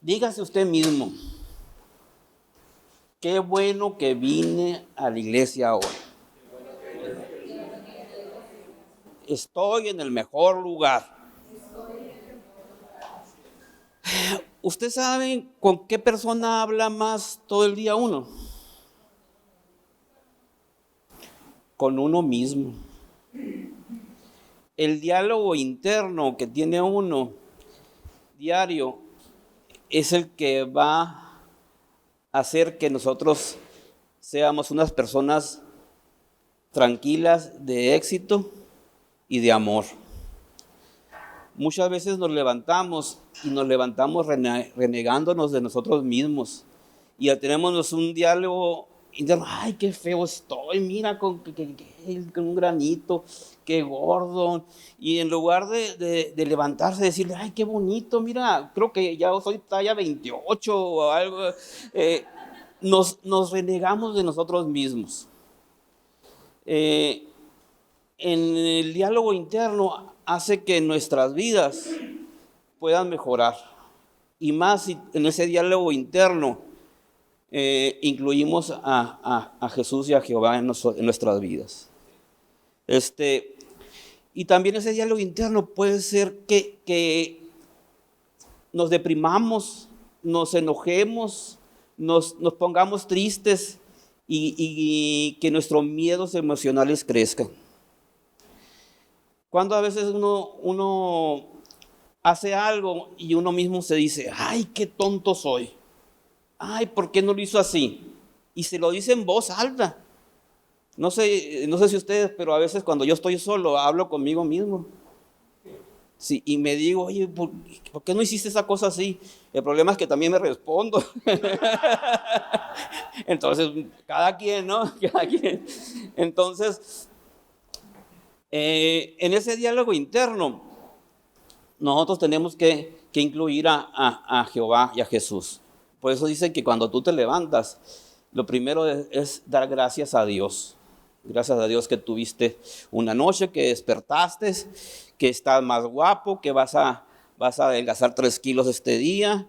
Dígase usted mismo, qué bueno que vine a la iglesia hoy. Estoy en el mejor lugar. ¿Usted sabe con qué persona habla más todo el día uno? Con uno mismo. El diálogo interno que tiene uno diario es el que va a hacer que nosotros seamos unas personas tranquilas, de éxito y de amor. Muchas veces nos levantamos renegándonos de nosotros mismos y ya tenemos un diálogo interno. Ay, qué feo estoy, mira con un granito, qué gordo. Y en lugar de levantarse y decirle, ay, qué bonito, mira, creo que ya soy talla 28 o algo, nos renegamos de nosotros mismos. En el diálogo interno hace que nuestras vidas puedan mejorar. Y más si en ese diálogo interno incluimos a Jesús y a Jehová en nuestras vidas. Y también ese diálogo interno puede ser que nos deprimamos, nos enojemos, nos pongamos tristes y que nuestros miedos emocionales crezcan. Cuando a veces uno hace algo y uno mismo se dice, ay, qué tonto soy. Ay, ¿por qué no lo hizo así? Y se lo dice en voz alta. No sé si ustedes, pero a veces cuando yo estoy solo, hablo conmigo mismo. Sí, y me digo, oye, ¿por qué no hiciste esa cosa así? El problema es que también me respondo. Entonces, cada quien, ¿no? Cada quien. Entonces, en ese diálogo interno, nosotros tenemos que incluir a Jehová y a Jesús. Por eso dicen que cuando tú te levantas, lo primero es dar gracias a Dios. Gracias a Dios que tuviste una noche, que despertaste, que estás más guapo, que vas a adelgazar 3 kilos este día,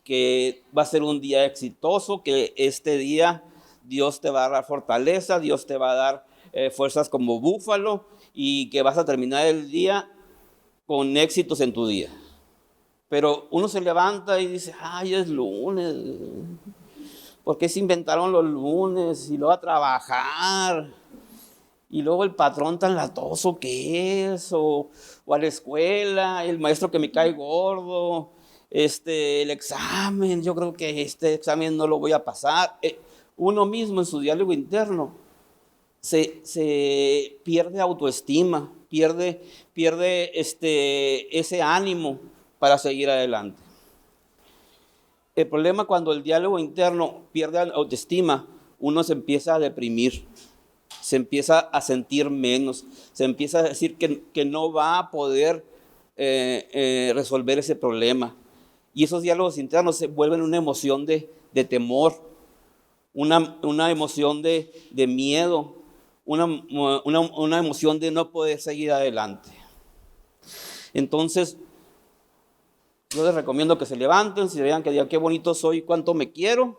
que va a ser un día exitoso, que este día Dios te va a dar fortaleza, Dios te va a dar fuerzas como búfalo y que vas a terminar el día con éxitos en tu día. Pero uno se levanta y dice, ay, es lunes, ¿por qué se inventaron los lunes? Y luego a trabajar, y luego el patrón tan latoso que es, o a la escuela, el maestro que me cae gordo, el examen, yo creo que este examen no lo voy a pasar. Uno mismo en su diálogo interno se pierde autoestima, pierde ese ánimo para seguir adelante. El problema cuando el diálogo interno pierde autoestima, uno se empieza a deprimir, se empieza a sentir menos, se empieza a decir que no va a poder resolver ese problema. Y esos diálogos internos se vuelven una emoción de temor, una emoción de miedo, una emoción de no poder seguir adelante. Entonces, yo les recomiendo que se levanten, si vean que digan qué bonito soy, cuánto me quiero,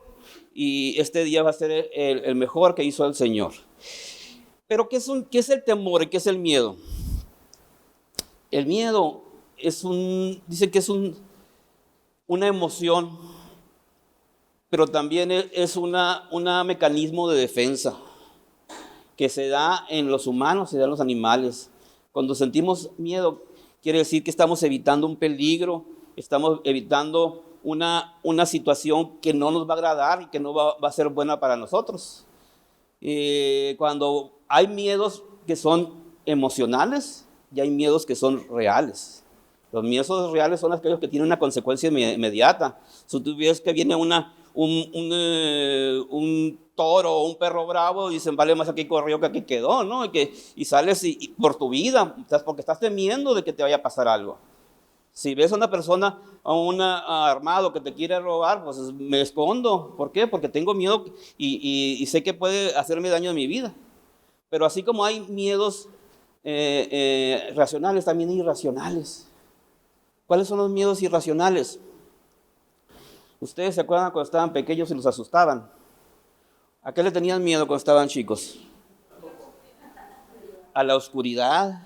y este día va a ser el mejor que hizo el Señor. Pero ¿qué es el temor y qué es el miedo? El miedo dice que es una emoción, pero también es un mecanismo de defensa que se da en los humanos, se da en los animales. Cuando sentimos miedo, quiere decir que estamos evitando un peligro, estamos evitando una situación que no nos va a agradar y que no va a ser buena para nosotros. Cuando hay miedos que son emocionales y hay miedos que son reales. Los miedos reales son aquellos que tienen una consecuencia inmediata. Si tú ves que viene un toro o un perro bravo, dicen, vale más aquí corrió que aquí quedó, ¿no? Y sales por tu vida, porque estás temiendo de que te vaya a pasar algo. Si ves a una persona, armado que te quiere robar, pues me escondo. ¿Por qué? Porque tengo miedo y sé que puede hacerme daño en mi vida. Pero así como hay miedos racionales, también hay irracionales. ¿Cuáles son los miedos irracionales? ¿Ustedes se acuerdan cuando estaban pequeños y los asustaban? ¿A qué le tenían miedo cuando estaban chicos? A la oscuridad,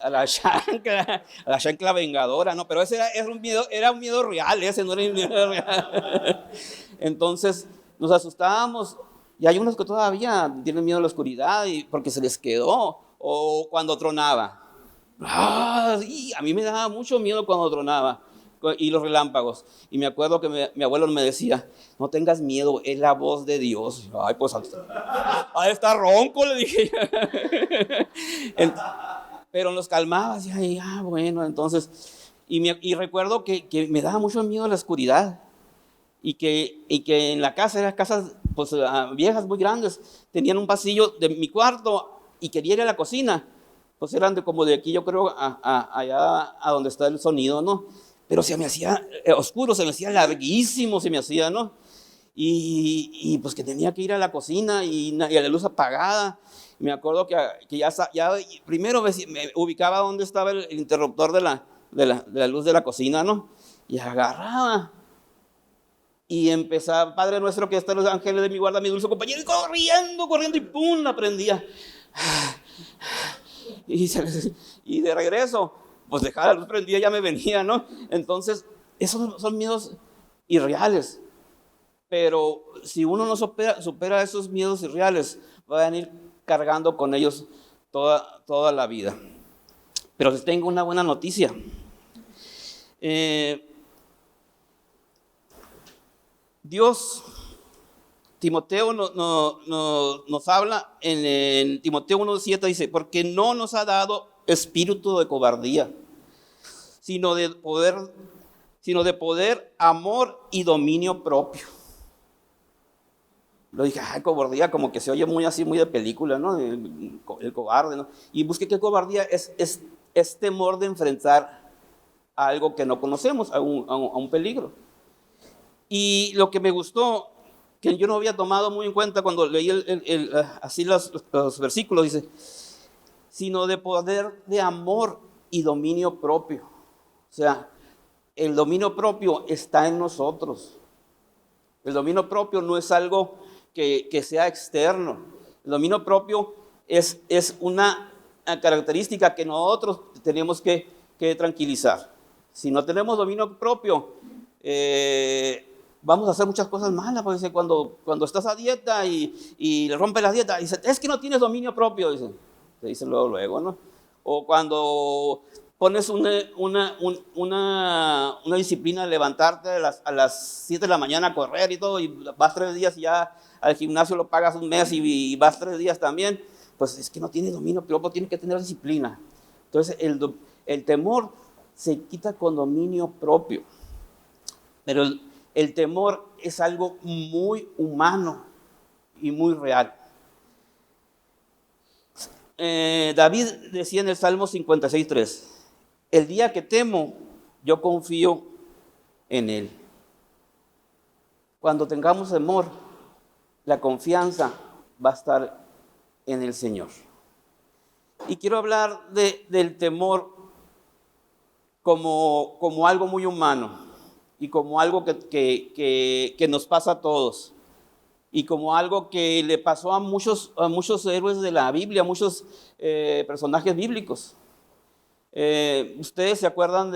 a la chancla vengadora, ¿no? Pero ese era un miedo real, ese no era un miedo real. Entonces nos asustábamos, y hay unos que todavía tienen miedo a la oscuridad porque se les quedó, o cuando tronaba. Sí, a mí me daba mucho miedo cuando tronaba y los relámpagos. Y me acuerdo que mi abuelo me decía, no tengas miedo, es la voz de Dios. Ay, pues, está ronco, le dije. Pero los calmaba, y bueno, entonces, y recuerdo que me daba mucho miedo la oscuridad, y que en la casa, eran casas pues, viejas, muy grandes, tenían un pasillo de mi cuarto, y quería ir a la cocina, pues eran como de aquí, yo creo, allá a donde está el sonido, ¿no? Pero se me hacía oscuro, se me hacía larguísimo, se me hacía, ¿no? Y pues que tenía que ir a la cocina y a la luz apagada. Me acuerdo que ya primero me ubicaba donde estaba el interruptor de la luz de la cocina, ¿no? Y agarraba y empezaba, Padre nuestro que está en los ángeles de mi guarda, mi dulce compañero, y corriendo, y pum, la prendía. Y de regreso, pues dejaba la luz prendida, ya me venía, ¿no? Entonces, esos son miedos irreales. Pero si uno no supera esos miedos irreales, va a venir cargando con ellos toda la vida. Pero les tengo una buena noticia. Dios, Timoteo nos habla en Timoteo 1:7, dice, porque no nos ha dado espíritu de cobardía, sino de poder, amor y dominio propio. Lo dije, cobardía, como que se oye muy así, muy de película, ¿no? El cobarde, ¿no? Y busqué que cobardía es temor de enfrentar a algo que no conocemos, a un peligro. Y lo que me gustó, que yo no había tomado muy en cuenta cuando leí así los versículos, dice, sino de poder de amor y dominio propio. O sea, el dominio propio está en nosotros. El dominio propio no es algo que sea externo. El dominio propio es una característica que nosotros tenemos que tranquilizar. Si no tenemos dominio propio, vamos a hacer muchas cosas malas. Porque cuando estás a dieta y le rompes la dieta, dice, es que no tienes dominio propio, te dice luego, ¿no? O cuando pones una disciplina de levantarte a las 7 de la mañana a correr y todo, y vas 3 días y ya al gimnasio lo pagas un mes y vas 3 días también, pues es que no tienes dominio propio, tienes que tener disciplina. Entonces el temor se quita con dominio propio, pero el temor es algo muy humano y muy real. David decía en el Salmo 56:3, el día que temo, yo confío en Él. Cuando tengamos temor, la confianza va a estar en el Señor. Y quiero hablar del temor como algo muy humano y como algo que nos pasa a todos. Y como algo que le pasó a muchos héroes de la Biblia, a muchos personajes bíblicos. Ustedes se acuerdan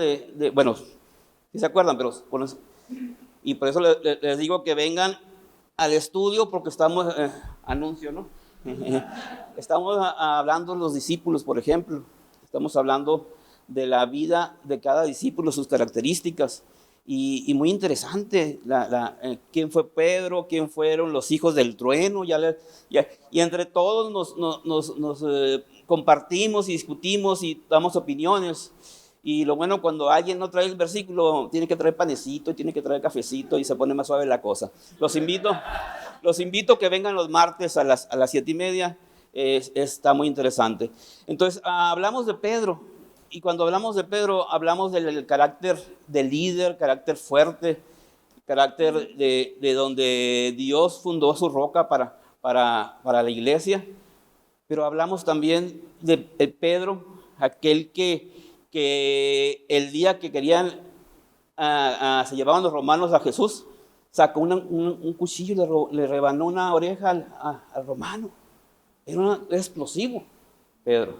bueno, sí se acuerdan, pero bueno, y por eso les digo que vengan al estudio, porque estamos, anuncio, ¿no? Estamos hablando de los discípulos, por ejemplo. Estamos hablando de la vida de cada discípulo, sus características. Y muy interesante, quién fue Pedro, quién fueron los hijos del trueno, y entre todos nos compartimos y discutimos y damos opiniones. Y lo bueno, cuando alguien no trae el versículo, tiene que traer panecito y tiene que traer cafecito y se pone más suave la cosa. Los invito a que vengan los martes a las 7:30, está muy interesante. Entonces, hablamos de Pedro. Y cuando hablamos de Pedro, hablamos del carácter de líder, carácter fuerte, carácter de donde Dios fundó su roca para la iglesia. Pero hablamos también de Pedro, aquel que el día que querían se llevaban los romanos a Jesús, sacó un cuchillo y le rebanó una oreja al romano. Era explosivo, Pedro.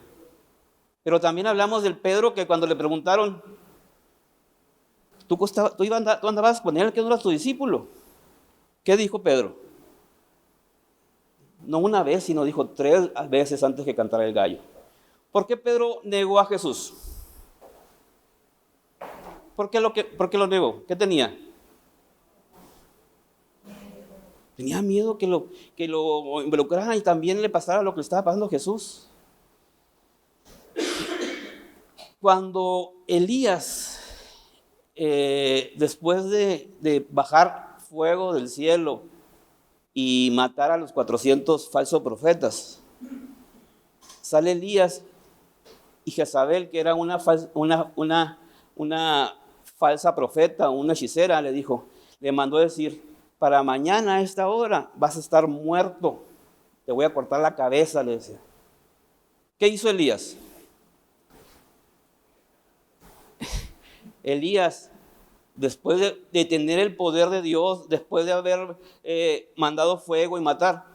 Pero también hablamos del Pedro que cuando le preguntaron, tú andabas con él, que no eras tu discípulo. ¿Qué dijo Pedro? No una vez, sino dijo 3 veces antes que cantara el gallo. ¿Por qué Pedro negó a Jesús? ¿Por qué lo negó? ¿Qué tenía? Tenía miedo que lo involucraran y también le pasara lo que le estaba pasando a Jesús. Cuando Elías, después de bajar fuego del cielo y matar a los 400 falsos profetas, sale Elías y Jezabel, que era una falsa profeta, una hechicera, le mandó a decir: para mañana a esta hora vas a estar muerto, te voy a cortar la cabeza, le decía. ¿Qué hizo Elías? Elías, después de tener el poder de Dios, después de haber mandado fuego y matar,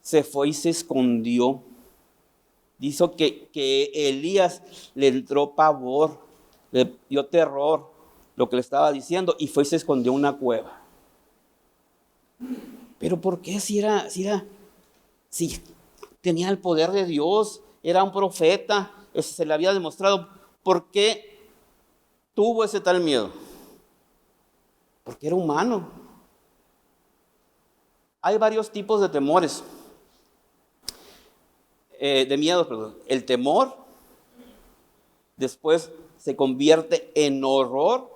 se fue y se escondió. Dice que Elías le entró pavor, le dio terror lo que le estaba diciendo y fue y se escondió en una cueva. Pero ¿por qué? Si tenía el poder de Dios, era un profeta, se le había demostrado. ¿Por qué tuvo ese tal miedo? Porque era humano. Hay varios tipos de temores, de miedos, perdón. El temor después se convierte en horror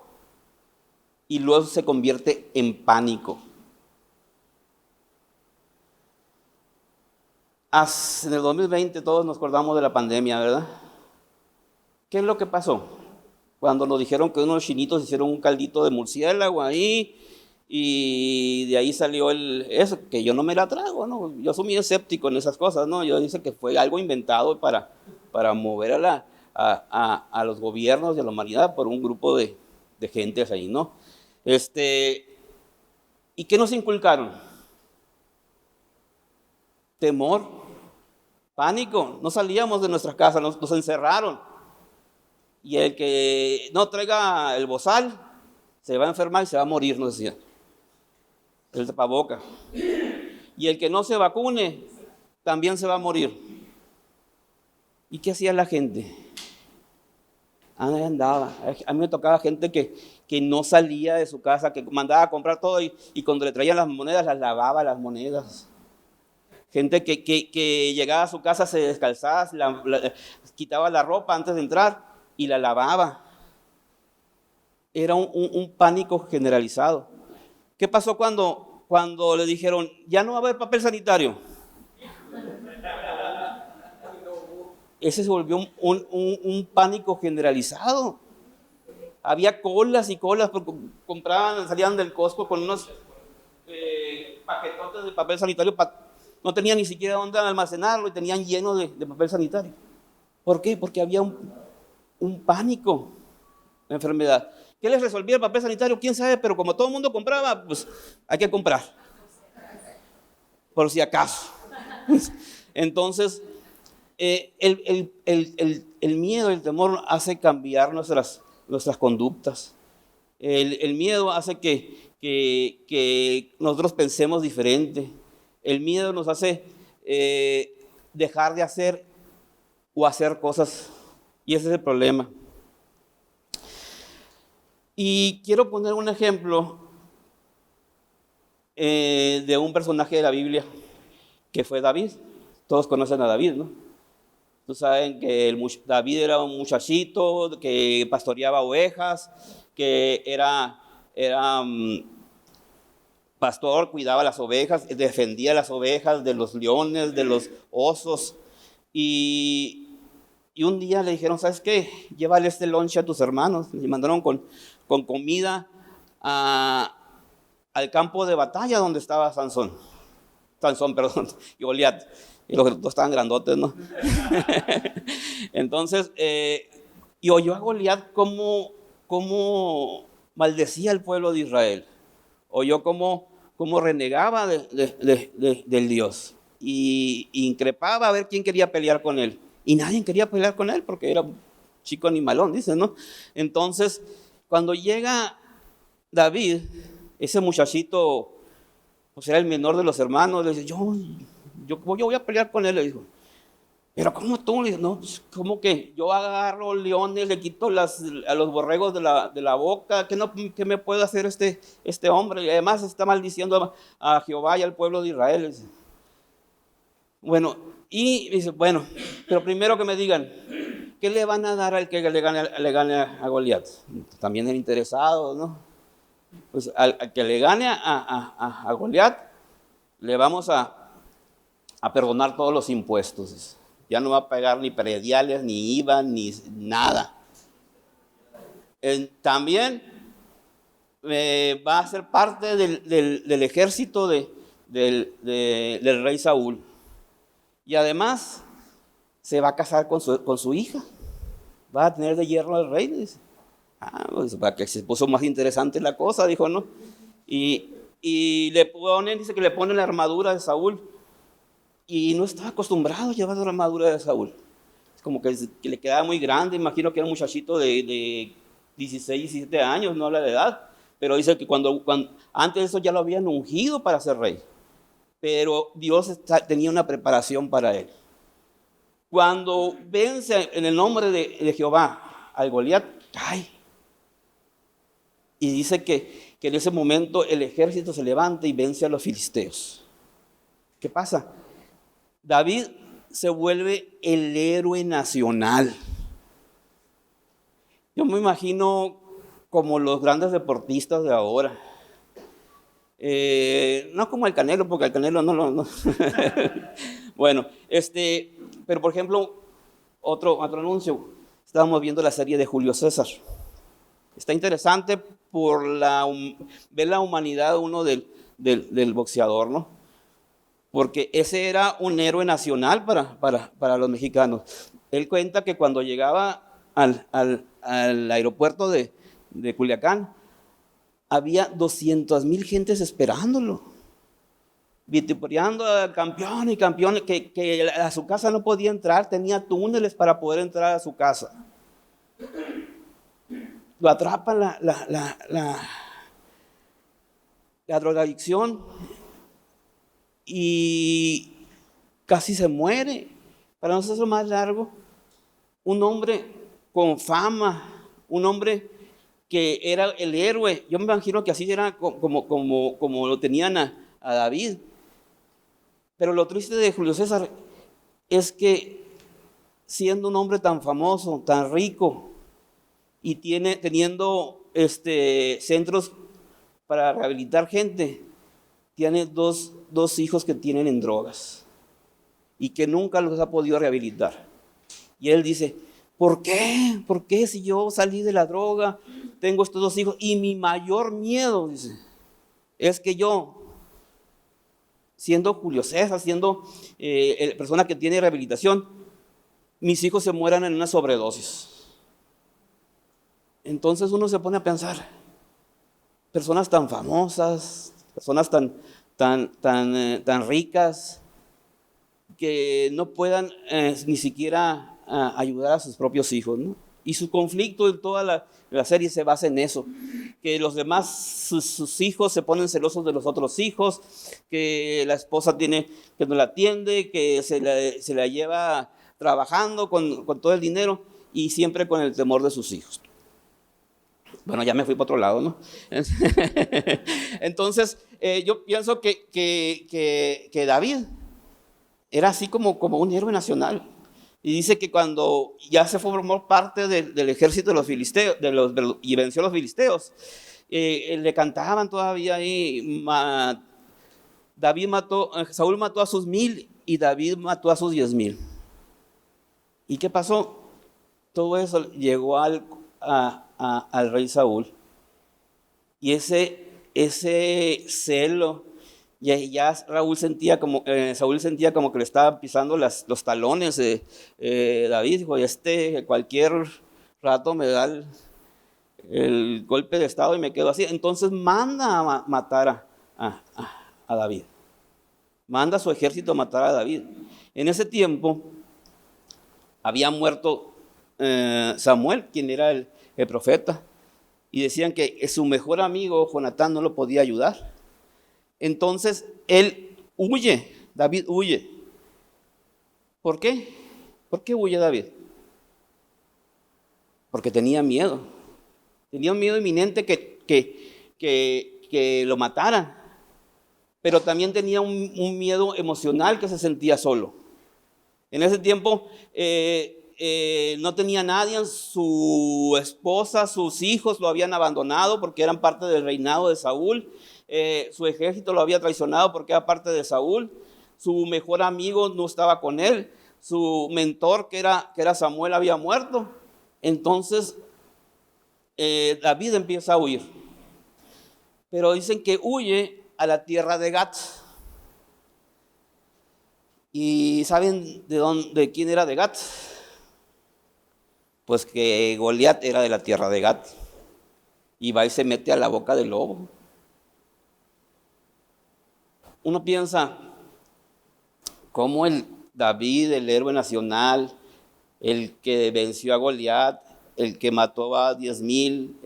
y luego se convierte en pánico. En el 2020 todos nos acordamos de la pandemia, ¿verdad? ¿Qué es lo que pasó? Cuando nos dijeron que unos chinitos hicieron un caldito de murciélago ahí y de ahí salió eso, que yo no me la trago, ¿no? Yo soy muy escéptico en esas cosas, ¿no? Yo dice que fue algo inventado para mover a los gobiernos y a la humanidad por un grupo de gentes ahí, ¿no? ¿Y qué nos inculcaron? Temor, pánico. No salíamos de nuestras casas, nos encerraron. Y el que no traiga el bozal se va a enfermar y se va a morir, nos decían. El tapaboca. Y el que no se vacune también se va a morir. ¿Y qué hacía la gente? Ahí andaba. A mí me tocaba gente que no salía de su casa, que mandaba a comprar todo y cuando le traían las monedas, las lavaba las monedas. Gente que llegaba a su casa, se descalzaba, quitaba la ropa antes de entrar y la lavaba. Era un pánico generalizado. ¿Qué pasó cuando le dijeron, ya no va a haber papel sanitario? Ese se volvió un pánico generalizado. Había colas y colas, porque salían del Costco con unos paquetotes de papel sanitario, no tenían ni siquiera dónde almacenarlo y tenían lleno de papel sanitario. ¿Por qué? Porque había un pánico, la enfermedad. ¿Qué les resolvía el papel sanitario? ¿Quién sabe? Pero como todo el mundo compraba, pues hay que comprar, por si acaso. Entonces, el miedo, el temor hace cambiar nuestras conductas. El miedo hace que nosotros pensemos diferente. El miedo nos hace dejar de hacer o hacer cosas, y ese es el problema. Y quiero poner un ejemplo de un personaje de la Biblia que fue David. Todos conocen a David, ¿no? Tú saben que David era un muchachito que pastoreaba ovejas, que era pastor, cuidaba las ovejas, defendía las ovejas de los leones, de los osos. Y un día le dijeron, ¿sabes qué? Llévale este lonche a tus hermanos. Y mandaron con comida al campo de batalla donde estaba Sansón, y Goliat. Y los dos estaban grandotes, ¿no? Entonces, y oyó a Goliat cómo maldecía al pueblo de Israel. Oyó cómo renegaba del Dios. Y increpaba a ver quién quería pelear con él. Y nadie quería pelear con él porque era un chico animalón, dice, ¿no? Entonces, cuando llega David, ese muchachito, pues era el menor de los hermanos, le dice, yo voy a pelear con él, le dijo. Pero ¿cómo tú? Le dice, no, pues, ¿cómo que yo agarro leones, le quito a los borregos de la boca? ¿Qué me puede hacer este hombre? Y además está maldiciendo a Jehová y al pueblo de Israel. Dice. Bueno, y dice, bueno, pero primero que me digan, ¿qué le van a dar al que le gane a Goliat? También el interesado, ¿no? Pues al que le gane a Goliat, le vamos a perdonar todos los impuestos. Ya no va a pagar ni prediales, ni IVA, ni nada. También va a ser parte del ejército del rey Saúl. Y además se va a casar con su hija. Va a tener de hierro al rey. Dice. Pues para que se puso más interesante la cosa, dijo, ¿no? Y dice que le ponen la armadura de Saúl. Y no estaba acostumbrado a llevar la armadura de Saúl. Es como que le quedaba muy grande. Imagino que era un muchachito de 16, 17 años, no habla de edad. Pero dice que cuando antes de eso ya lo habían ungido para ser rey. Pero Dios tenía una preparación para él. Cuando vence en el nombre de Jehová al Goliat, cae. Y dice que en ese momento el ejército se levanta y vence a los filisteos. ¿Qué pasa? David se vuelve el héroe nacional. Yo me imagino como los grandes deportistas de ahora. No como el Canelo, porque el Canelo no. Bueno, pero por ejemplo, otro anuncio. Estábamos viendo la serie de Julio César. Está interesante por ver la humanidad uno del boxeador, ¿no? Porque ese era un héroe nacional para los mexicanos. Él cuenta que cuando llegaba al aeropuerto de Culiacán, había 200,000 gentes esperándolo, vituperando al campeón y campeón, que a su casa no podía entrar, tenía túneles para poder entrar a su casa. Lo atrapa la drogadicción y casi se muere. Para nosotros lo más largo, un hombre con fama, un hombre que era el héroe. Yo me imagino que así era como lo tenían a David. Pero lo triste de Julio César es que siendo un hombre tan famoso, tan rico, y teniendo centros para rehabilitar gente, tiene dos hijos que tienen en drogas y que nunca los ha podido rehabilitar. Y él dice, ¿por qué? ¿Por qué si yo salí de la droga, tengo estos 2 hijos? Y mi mayor miedo, dice, es que yo, siendo Julio César, siendo persona que tiene rehabilitación, mis hijos se mueran en una sobredosis. Entonces uno se pone a pensar, personas tan famosas, personas tan ricas, que no puedan ni siquiera ayudar a sus propios hijos, ¿no? Y su conflicto en toda la serie se basa en eso, que los demás, sus hijos se ponen celosos de los otros hijos, que la esposa que no la atiende, que se la lleva trabajando con todo el dinero y siempre con el temor de sus hijos. Bueno, ya me fui para otro lado, ¿no? Entonces, yo pienso que David era así como un héroe nacional. Y dice que cuando ya se formó parte del ejército de los filisteos, y venció a los filisteos, le cantaban todavía ahí, Saúl mató a sus 1,000 y David mató a sus 10,000. ¿Y qué pasó? Todo eso llegó al rey Saúl. Y ese celo, ya Saúl sentía como que le estaba pisando los talones. David dijo, cualquier rato me da el golpe de estado y me quedo así. Entonces manda a matar a David. Manda a su ejército a matar a David. En ese tiempo había muerto Samuel, quien era el profeta, y decían que su mejor amigo Jonatán no lo podía ayudar. Entonces él huye, David huye. ¿Por qué? ¿Por qué huye David? Porque tenía miedo. Tenía un miedo inminente que lo mataran. Pero también tenía un miedo emocional, que se sentía solo. En ese tiempo no tenía nadie, su esposa, sus hijos lo habían abandonado porque eran parte del reinado de Saúl. Su ejército lo había traicionado porque era parte de Saúl. Su mejor amigo no estaba con él. Su mentor, que era Samuel, había muerto. Entonces David empieza a huir. Pero dicen que huye a la tierra de Gat. ¿Y saben de quién era de Gat? Pues que Goliat era de la tierra de Gat. Y va y se mete a la boca del lobo. Uno piensa, ¿cómo el David, el héroe nacional, el que venció a Goliat, el que mató a 10,000,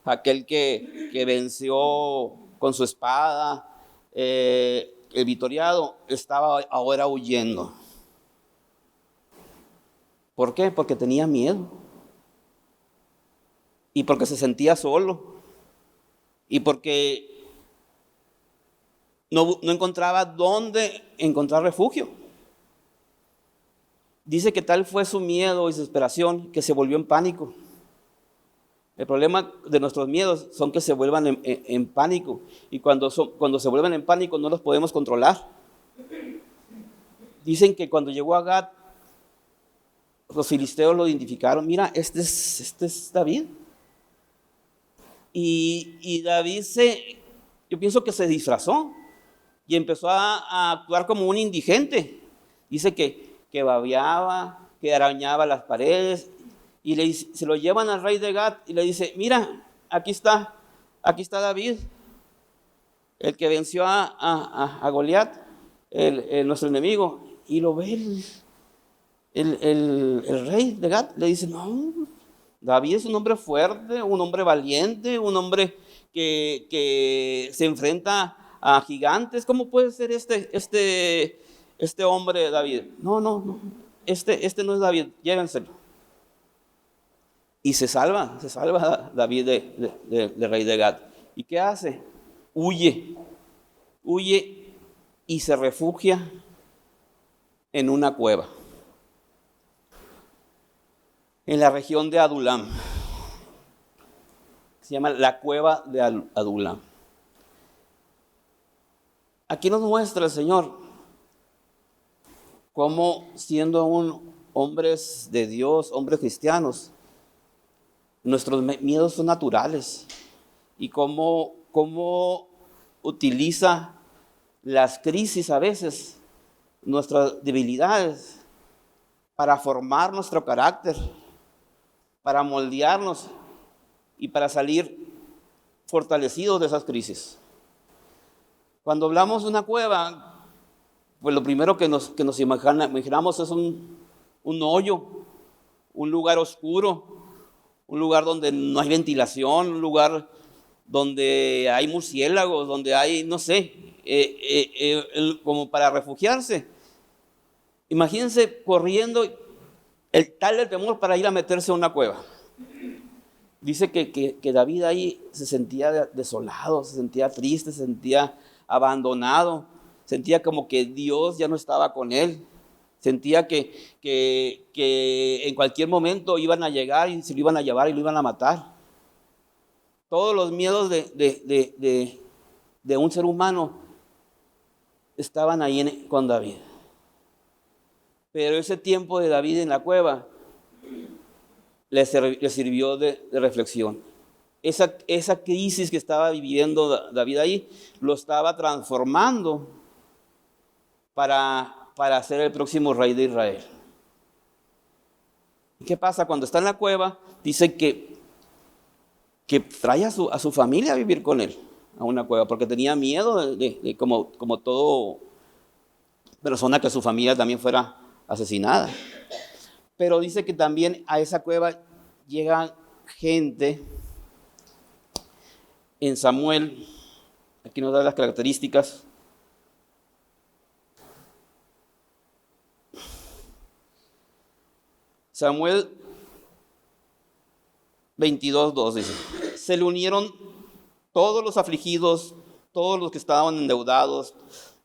aquel que venció con su espada, el victoriado, estaba ahora huyendo? ¿Por qué? Porque tenía miedo. Y porque se sentía solo. Y porque no encontraba dónde encontrar refugio. Dice que tal fue su miedo y desesperación que se volvió en pánico. El problema de nuestros miedos son que se vuelvan en pánico. Y cuando se vuelven en pánico no los podemos controlar. Dicen que cuando llegó a Gat, los filisteos lo identificaron. Mira, este es David. Y David yo pienso que se disfrazó y empezó a actuar como un indigente. Dice que babeaba, que arañaba las paredes, y se lo llevan al rey de Gat y le dice, mira, aquí está David, el que venció a Goliat, nuestro enemigo. Y lo ve el rey de Gat, le dice, no, David es un hombre fuerte, un hombre valiente, un hombre que se enfrenta a gigantes. ¿Cómo puede ser este hombre David? No, este no es David, llévenselo. Y se salva David de rey de Gat. ¿Y qué hace? Huye y se refugia en una cueva, en la región de Adulam. Se llama la cueva de Adulam. Aquí nos muestra el Señor cómo, siendo hombres de Dios, hombres cristianos, nuestros miedos son naturales, y cómo utiliza las crisis a veces, nuestras debilidades, para formar nuestro carácter, para moldearnos y para salir fortalecidos de esas crisis. Cuando hablamos de una cueva, pues lo primero que nos imaginamos es un hoyo, un lugar oscuro, un lugar donde no hay ventilación, un lugar donde hay murciélagos, donde hay, no sé, como para refugiarse. Imagínense corriendo el temor para ir a meterse a una cueva. Dice que David ahí se sentía desolado, se sentía triste, se sentía abandonado, sentía como que Dios ya no estaba con él, sentía que en cualquier momento iban a llegar y se lo iban a llevar y lo iban a matar. Todos los miedos de un ser humano estaban ahí con David. Pero ese tiempo de David en la cueva le sirvió de reflexión. Esa crisis que estaba viviendo David ahí, lo estaba transformando para ser el próximo rey de Israel. ¿Qué pasa? Cuando está en la cueva, dice que que trae a su familia a vivir con él, a una cueva, porque tenía miedo de como todo persona, que su familia también fuera asesinada. Pero dice que también a esa cueva llega gente. En Samuel, aquí nos da las características. Samuel 22:2 dice: se le unieron todos los afligidos, todos los que estaban endeudados,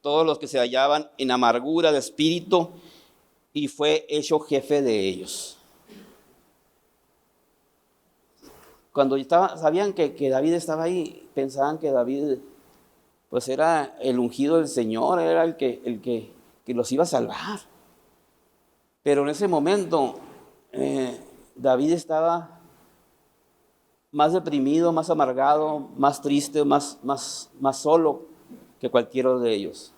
todos los que se hallaban en amargura de espíritu, y fue hecho jefe de ellos. Cuando sabían que David estaba ahí, pensaban que David pues era el ungido del Señor, era el que los iba a salvar. Pero en ese momento David estaba más deprimido, más amargado, más triste, más solo que cualquiera de ellos.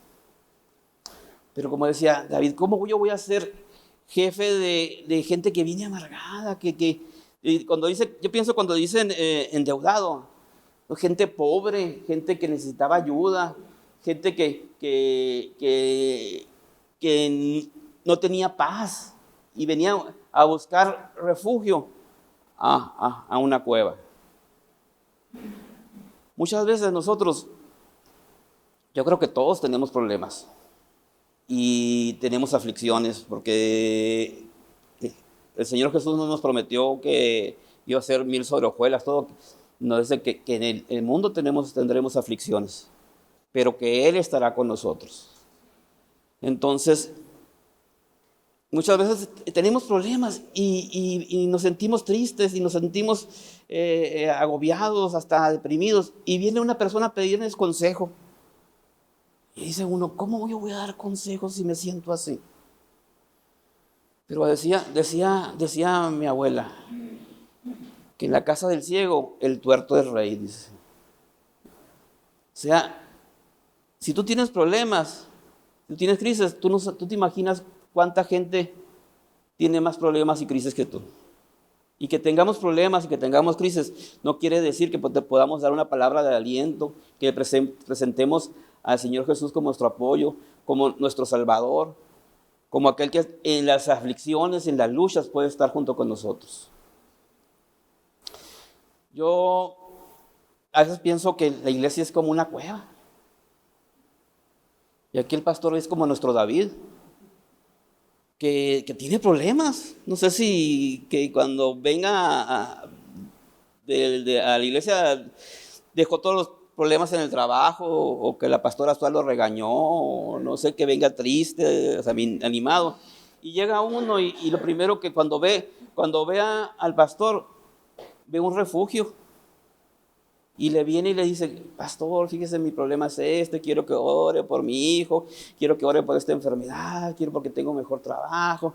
Pero como decía David, ¿cómo yo voy a ser jefe de gente que viene amargada? Y cuando dice, yo pienso cuando dicen endeudado, gente pobre, gente que necesitaba ayuda, gente que no tenía paz y venía a buscar refugio a una cueva. Muchas veces nosotros, yo creo que todos tenemos problemas y tenemos aflicciones, porque el Señor Jesús no nos prometió que iba a ser 1000 sobre hojuelas, todo. Nos dice que en el mundo tendremos aflicciones, pero que Él estará con nosotros. Entonces, muchas veces tenemos problemas y nos sentimos tristes y nos sentimos agobiados, hasta deprimidos, y viene una persona a pedirnos consejo. Y dice uno, ¿cómo yo voy a dar consejos si me siento así? Pero decía mi abuela, que en la casa del ciego el tuerto es rey, dice. O sea, si tú tienes problemas, si tú tienes crisis, tú te imaginas cuánta gente tiene más problemas y crisis que tú. Y que tengamos problemas y que tengamos crisis no quiere decir que te podamos dar una palabra de aliento, que presentemos al Señor Jesús como nuestro apoyo, como nuestro Salvador, como aquel que en las aflicciones, en las luchas puede estar junto con nosotros. Yo a veces pienso que la iglesia es como una cueva. Y aquí el pastor es como nuestro David, que tiene problemas. No sé si que cuando venga a la iglesia dejó todos los problemas en el trabajo, o que la pastora actual lo regañó, o no sé, que venga triste, o sea, animado. Y llega uno y lo primero que cuando ve al pastor, ve un refugio. Y le viene y le dice, pastor, fíjese, mi problema es este, quiero que ore por mi hijo, quiero que ore por esta enfermedad, quiero porque tengo mejor trabajo.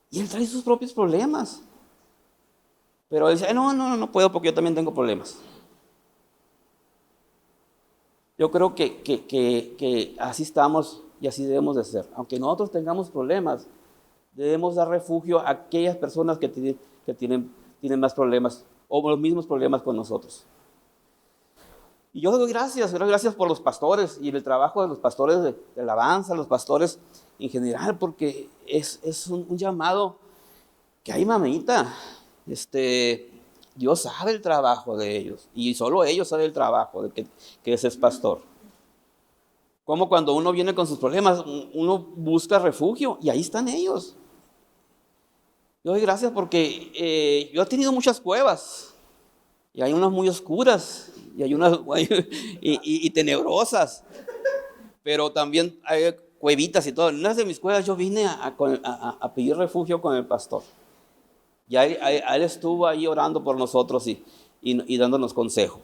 Y él trae sus propios problemas. Pero él dice, no puedo porque yo también tengo problemas. Yo creo que así estamos y así debemos de ser. Aunque nosotros tengamos problemas, debemos dar refugio a aquellas personas que tienen más problemas o los mismos problemas con nosotros. Y yo doy gracias por los pastores y el trabajo de los pastores de alabanza, los pastores en general, porque es un llamado que hay, mamita. Dios sabe el trabajo de ellos, y solo ellos saben el trabajo de que ese es pastor. Como cuando uno viene con sus problemas, uno busca refugio y ahí están ellos. Yo doy gracias porque yo he tenido muchas cuevas, y hay unas muy oscuras, y hay unas y tenebrosas, pero también hay cuevitas y todo. En una de mis cuevas yo vine a pedir refugio con el pastor. Y él estuvo ahí orando por nosotros y dándonos consejo.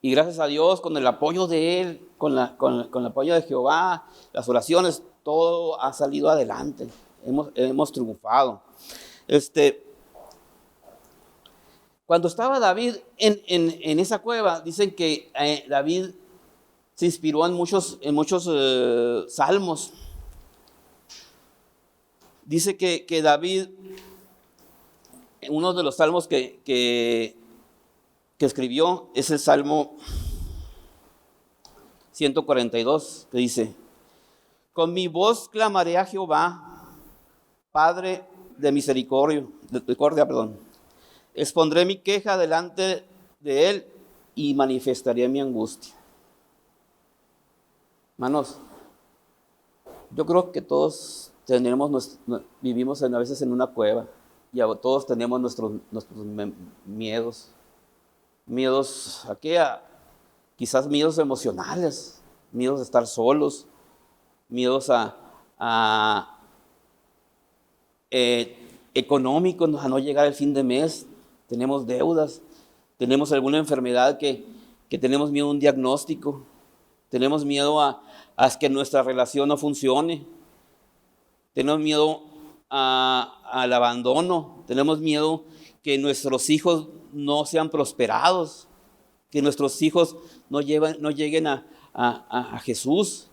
Y gracias a Dios, con el apoyo de Él, con el apoyo de Jehová, las oraciones, todo ha salido adelante. Hemos triunfado. Cuando estaba David en esa cueva, dicen que David se inspiró en muchos salmos. Dice que David Uno de los salmos que escribió es el Salmo 142, que dice: con mi voz clamaré a Jehová, Padre de misericordia, expondré mi queja delante de él y manifestaré mi angustia. Hermanos, yo creo que todos vivimos a veces en una cueva y todos tenemos nuestros miedos. Miedos a qué? Quizás miedos emocionales, miedos a estar solos, miedos económicos, a no llegar al fin de mes. Tenemos deudas, tenemos alguna enfermedad que tenemos miedo a un diagnóstico, tenemos miedo a que nuestra relación no funcione, tenemos miedo al abandono, tenemos miedo que nuestros hijos no sean prosperados, que nuestros hijos no lleguen a Jesús.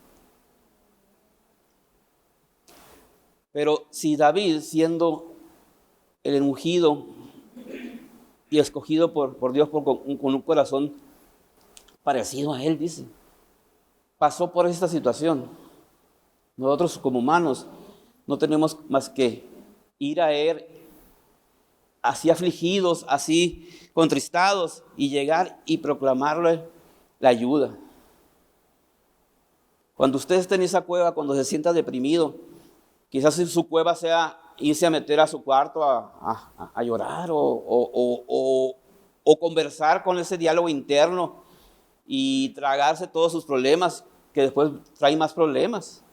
Pero si David, siendo el ungido y escogido por Dios con un corazón parecido a él, dice, pasó por esta situación, nosotros como humanos no tenemos más que ir a él así afligidos, así contristados, y llegar y proclamarle la ayuda. Cuando usted esté en esa cueva, cuando se sienta deprimido, quizás su cueva sea irse a meter a su cuarto a llorar o conversar con ese diálogo interno y tragarse todos sus problemas, que después traen más problemas.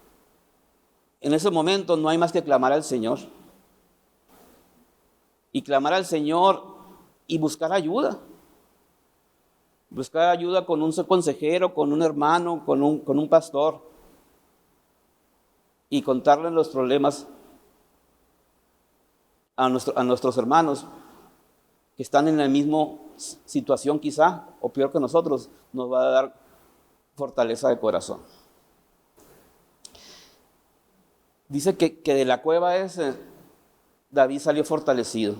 En ese momento no hay más que clamar al Señor. Y clamar al Señor y buscar ayuda. Buscar ayuda con un consejero, con un hermano, con un pastor. Y contarle los problemas a nuestros hermanos que están en la misma situación quizá, o peor que nosotros, nos va a dar fortaleza de corazón. Dice que de la cueva David salió fortalecido.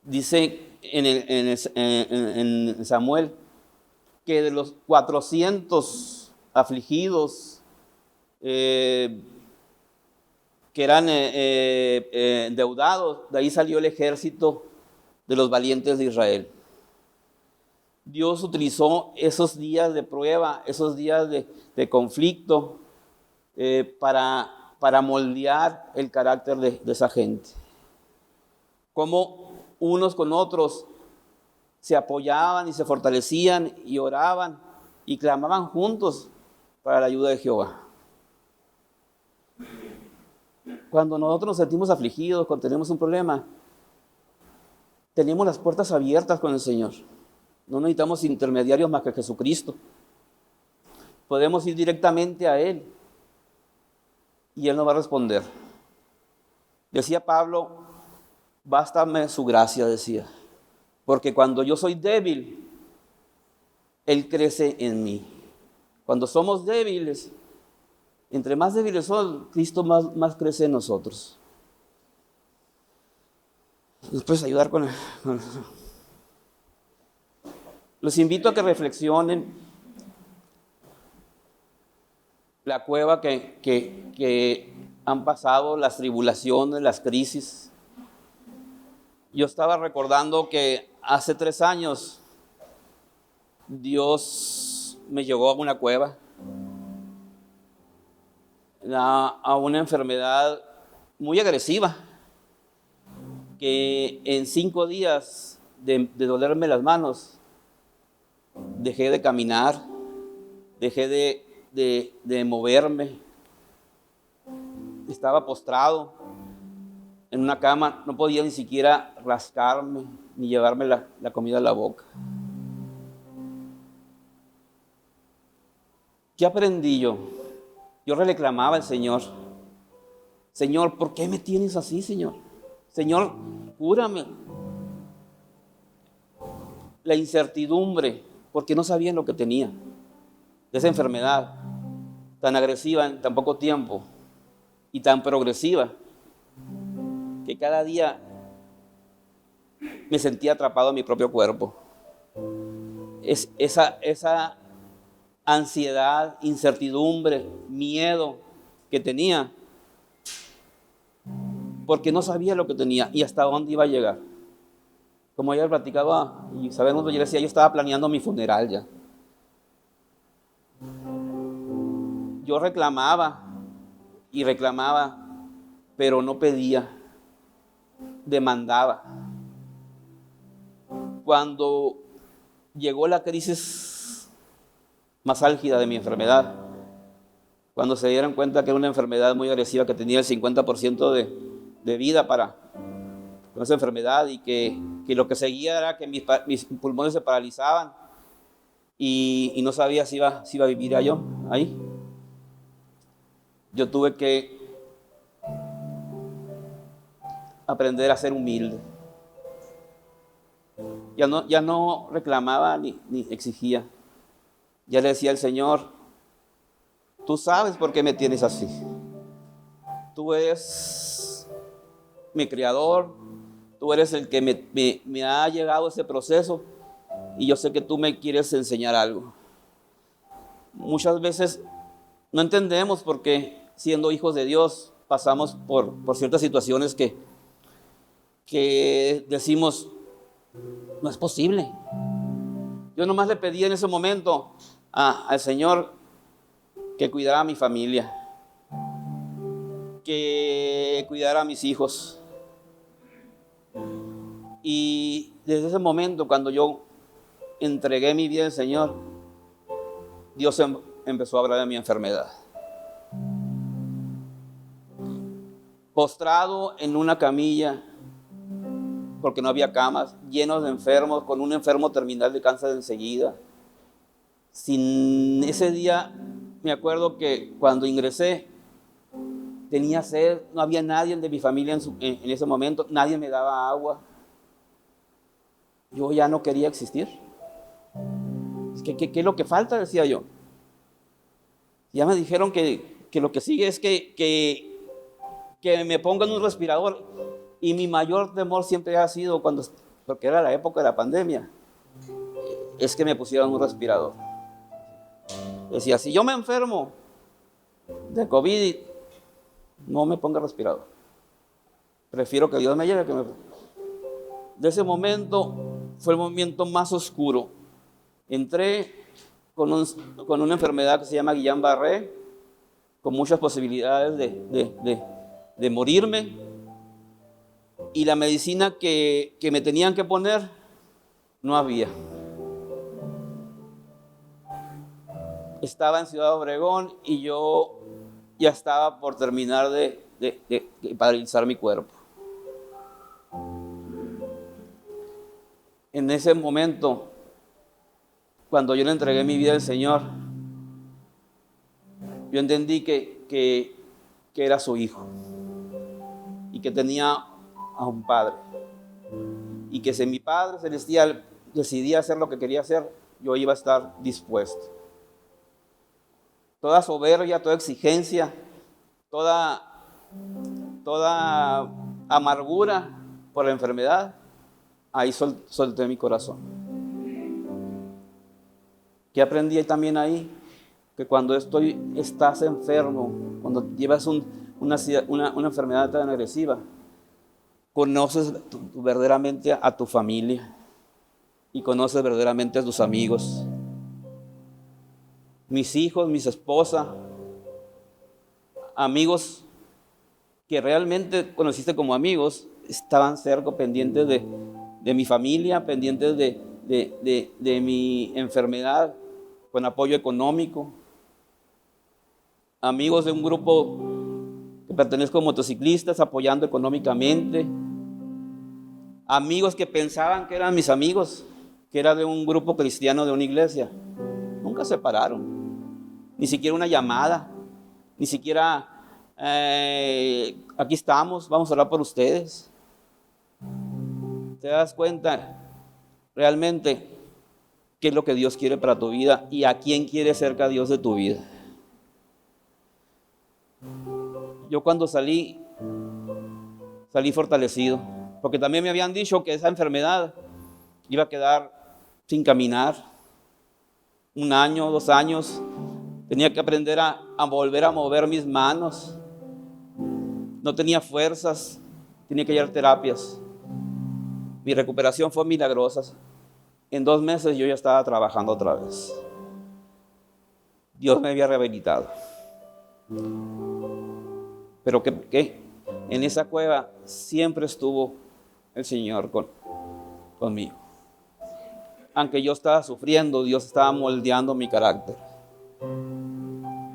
Dice en Samuel que de los 400 afligidos que eran endeudados, de ahí salió el ejército de los valientes de Israel. Dios utilizó esos días de prueba, esos días de conflicto para moldear el carácter de esa gente. Como unos con otros se apoyaban y se fortalecían y oraban y clamaban juntos para la ayuda de Jehová. Cuando nosotros nos sentimos afligidos, cuando tenemos un problema, tenemos las puertas abiertas con el Señor. No necesitamos intermediarios más que Jesucristo. Podemos ir directamente a Él y Él nos va a responder. Decía Pablo: bástame su gracia, decía, porque cuando yo soy débil, Él crece en mí. Cuando somos débiles, entre más débiles son, Cristo más crece en nosotros. ¿Nos puedes ayudar con Los invito a que reflexionen la cueva que han pasado, las tribulaciones, las crisis. Yo estaba recordando que hace 3 años Dios me llevó a una cueva, a una enfermedad muy agresiva, que en 5 días de dolerme las manos, dejé de caminar, dejé de moverme, estaba postrado en una cama, no podía ni siquiera rascarme, ni llevarme la comida a la boca. ¿Qué aprendí yo? Yo reclamaba al Señor: Señor, ¿por qué me tienes así, Señor? Señor, cúrame. La incertidumbre, porque no sabían lo que tenía, de esa enfermedad tan agresiva en tan poco tiempo y tan progresiva. que cada día me sentía atrapado en mi propio cuerpo. Esa ansiedad, incertidumbre, miedo que tenía, porque no sabía lo que tenía y hasta dónde iba a llegar. Como ayer platicaba, y sabemos, yo decía, yo estaba planeando mi funeral ya. Yo reclamaba y reclamaba, pero no pedía, demandaba. Cuando llegó la crisis más álgida de mi enfermedad, cuando se dieron cuenta que era una enfermedad muy agresiva, que tenía el 50% de vida con esa enfermedad, y que lo que seguía era que mis pulmones se paralizaban y no sabía si iba a vivir yo ahí. Yo tuve que aprender a ser humilde. Ya no reclamaba ni exigía. Ya le decía al Señor, tú sabes por qué me tienes así. Tú eres mi creador, tú eres el que me ha llegado a ese proceso, y yo sé que tú me quieres enseñar algo. Muchas veces no entendemos por qué, siendo hijos de Dios, pasamos por ciertas situaciones que decimos, no es posible. Yo nomás le pedí en ese momento al Señor que cuidara a mi familia, que cuidara a mis hijos. Y desde ese momento, cuando yo entregué mi vida al Señor, Dios empezó a hablar de mi enfermedad. Postrado en una camilla, porque no había camas, llenos de enfermos, con un enfermo terminal de cáncer enseguida. Sin ese día, me acuerdo que cuando ingresé, tenía sed, no había nadie de mi familia en ese momento, nadie me daba agua. Yo ya no quería existir. ¿Qué es lo que falta? Decía yo. Ya me dijeron que lo que sigue es que me pongan un respirador. Y mi mayor temor siempre ha sido, porque era la época de la pandemia, es que me pusieran un respirador. Decía, si yo me enfermo de COVID, no me ponga respirador. Prefiero que Dios me lleve. De ese momento fue el momento más oscuro. Entré con una enfermedad que se llama Guillain-Barré, con muchas posibilidades de morirme, y la medicina que me tenían que poner no había. Estaba en Ciudad Obregón y yo ya estaba por terminar de paralizar mi cuerpo. En ese momento, cuando yo le entregué mi vida al Señor, yo entendí que era su hijo y que tenía a un padre, y que si mi Padre Celestial decidía hacer lo que quería hacer, yo iba a estar dispuesto. Toda soberbia, toda exigencia, toda amargura por la enfermedad, ahí solté mi corazón. ¿Qué aprendí también ahí? Que cuando estás enfermo, cuando llevas una enfermedad tan agresiva, conoces verdaderamente a tu familia y conoces verdaderamente a tus amigos. Mis hijos, mis esposas, amigos que realmente conociste como amigos, estaban cerca, pendientes de mi familia, pendientes de mi enfermedad, con apoyo económico. Amigos de un grupo que pertenezco a motociclistas, apoyando económicamente. Amigos que pensaban que eran mis amigos, que era de un grupo cristiano de una iglesia. Nunca se pararon, ni siquiera una llamada, ni siquiera aquí estamos, vamos a orar por ustedes. ¿Te das cuenta realmente qué es lo que Dios quiere para tu vida y a quién quiere cerca Dios de tu vida? Yo cuando salí Salí fortalecido, porque también me habían dicho que esa enfermedad iba a quedar sin caminar 1 año, 2 años. Tenía que aprender a volver a mover mis manos. No tenía fuerzas, tenía que ir a terapias. Mi recuperación fue milagrosa. En 2 meses yo ya estaba trabajando otra vez. Dios me había rehabilitado. Pero que en esa cueva siempre estuvo el Señor conmigo. Aunque yo estaba sufriendo, Dios estaba moldeando mi carácter.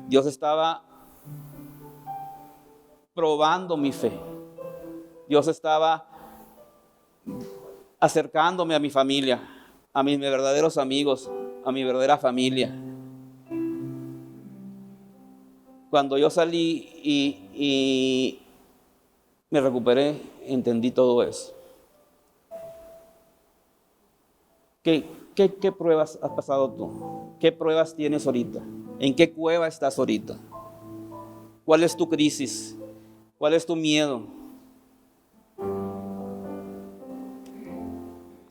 Dios estaba probando mi fe. Dios estaba acercándome a mi familia, a mis verdaderos amigos, a mi verdadera familia. Cuando yo salí y me recuperé, entendí todo eso. ¿Qué pruebas has pasado tú? ¿Qué pruebas tienes ahorita? ¿En qué cueva estás ahorita? ¿Cuál es tu crisis? ¿Cuál es tu miedo?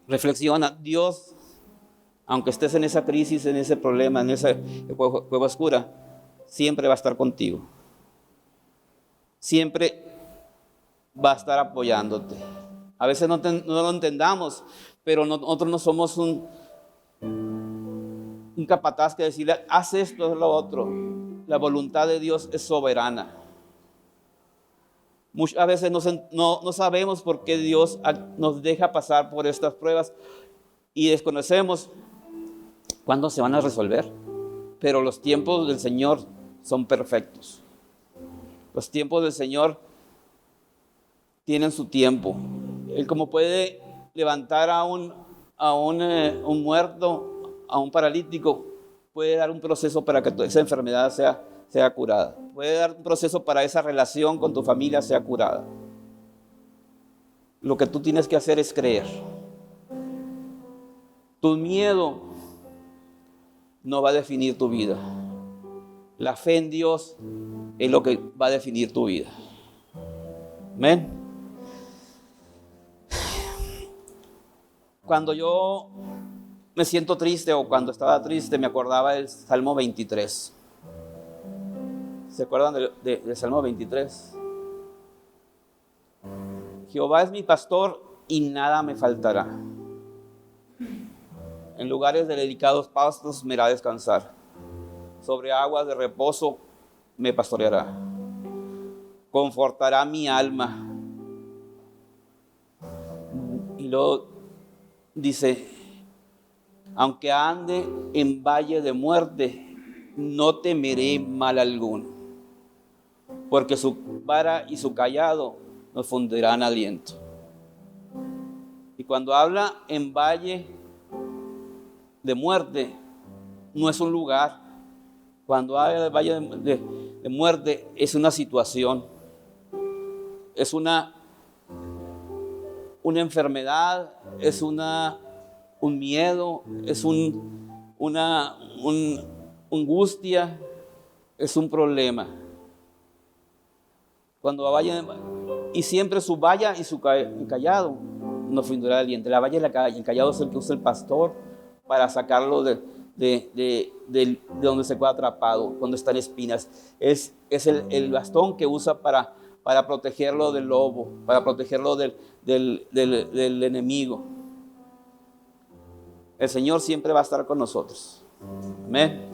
Reflexiona. Dios, aunque estés en esa crisis, en ese problema, en esa cueva oscura, siempre va a estar contigo. Siempre va a estar apoyándote. A veces no lo entendamos, pero nosotros no somos un capataz que decirle, haz esto, haz lo otro. La voluntad de Dios es soberana. Muchas veces no sabemos por qué Dios nos deja pasar por estas pruebas y desconocemos cuándo se van a resolver. Pero los tiempos del Señor son perfectos. Los tiempos del Señor tienen su tiempo. Él como puede levantar a un muerto, a un paralítico, puede dar un proceso para que esa enfermedad sea curada. Puede dar un proceso para esa relación con tu familia sea curada. Lo que tú tienes que hacer es creer. Tu miedo no va a definir tu vida. La fe en Dios es lo que va a definir tu vida. Amén. Cuando yo me siento triste o cuando estaba triste, me acordaba del Salmo 23. ¿Se acuerdan del Salmo 23? Jehová es mi pastor y nada me faltará. En lugares de delicados pastos me hará descansar. Sobre aguas de reposo me pastoreará. Confortará mi alma. Y luego dice, aunque ande en valle de muerte, no temeré mal alguno, porque su vara y su cayado nos fundirán aliento. Y cuando habla en valle de muerte, no es un lugar. Cuando habla de valle de muerte, es una situación, es una enfermedad, es un miedo, es una angustia, es un problema. Cuando vaya, y siempre su valla y su cayado nos fundirá aliento. La valla y el cayado es el que usa el pastor para sacarlo de donde se queda atrapado, cuando está en espinas. Es el bastón que usa para protegerlo del lobo, para protegerlo del enemigo. El Señor siempre va a estar con nosotros. Amén.